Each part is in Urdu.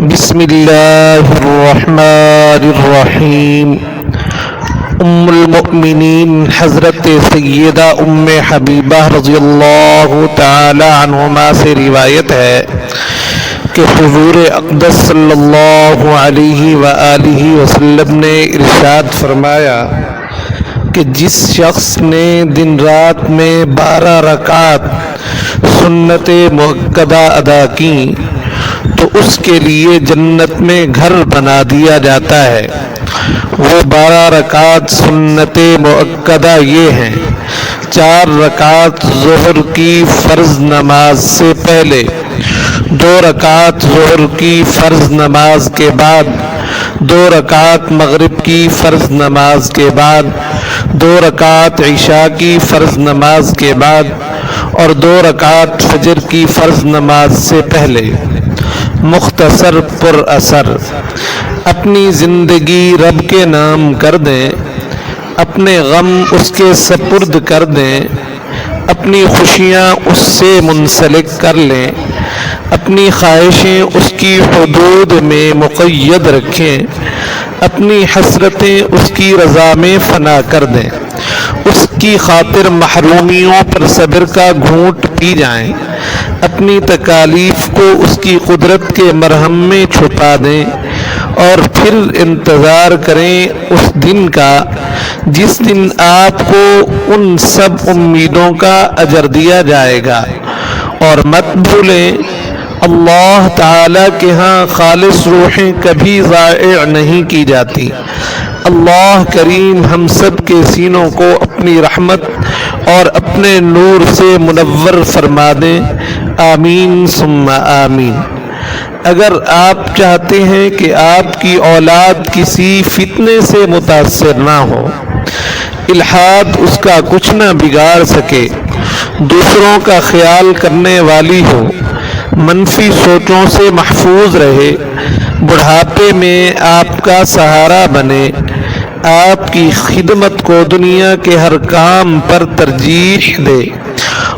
بسم اللہ الرحمن الرحیم۔ ام المؤمنین حضرت سیدہ ام حبیبہ رضی اللہ تعالی عنہما سے روایت ہے کہ حضور اقدس صلی اللہ علیہ وآلہ وسلم نے ارشاد فرمایا کہ جس شخص نے دن رات میں 12 رکعت سنت مؤکدہ ادا کی تو اس کے لیے جنت میں گھر بنا دیا جاتا ہے۔ وہ 12 رکعت سنت مؤکدہ یہ ہیں: 4 رکعت ظہر کی فرض نماز سے پہلے، 2 رکعت ظہر کی فرض نماز کے بعد، 2 رکعت مغرب کی فرض نماز کے بعد، 2 رکعت عشاء کی فرض نماز کے بعد اور 2 رکعت فجر کی فرض نماز سے پہلے۔ مختصر پر اثر: اپنی زندگی رب کے نام کر دیں، اپنے غم اس کے سپرد کر دیں، اپنی خوشیاں اس سے منسلک کر لیں، اپنی خواہشیں اس کی حدود میں مقید رکھیں، اپنی حسرتیں اس کی رضا میں فنا کر دیں، اس کی خاطر محرومیوں پر صبر کا گھونٹ پی جائیں، اپنی تکالیف کو اس کی قدرت کے مرہم میں چھپا دیں اور پھر انتظار کریں اس دن کا جس دن آپ کو ان سب امیدوں کا اجر دیا جائے گا۔ اور مت بھولیں، اللہ تعالیٰ کے ہاں خالص روحیں کبھی ضائع نہیں کی جاتی۔ اللہ کریم ہم سب کے سینوں کو اپنی رحمت اور اپنے نور سے منور فرما دیں، آمین ثم آمین۔ اگر آپ چاہتے ہیں کہ آپ کی اولاد کسی فتنے سے متاثر نہ ہو، الحاد اس کا کچھ نہ بگاڑ سکے، دوسروں کا خیال کرنے والی ہو، منفی سوچوں سے محفوظ رہے، بڑھاپے میں آپ کا سہارا بنے، آپ کی خدمت کو دنیا کے ہر کام پر ترجیح دے،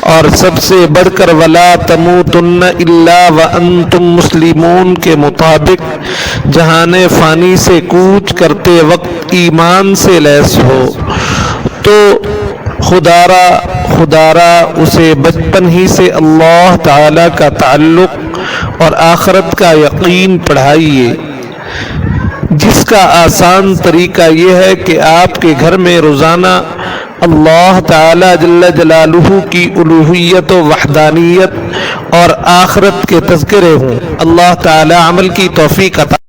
اور سب سے بڑھ کر وَلَا تَمُوتُنَّ إِلَّا وَأَنْتُمْ مُسْلِمُونَ کے مطابق جہان فانی سے کوچ کرتے وقت ایمان سے لیس ہو تو خدارا اسے بچپن ہی سے اللہ تعالی کا تعلق اور آخرت کا یقین پڑھائیے، جس کا آسان طریقہ یہ ہے کہ آپ کے گھر میں روزانہ اللہ تعالی جل جلالہ کی الوہیت و وحدانیت اور آخرت کے تذکرے ہوں۔ اللہ تعالی عمل کی توفیق عطا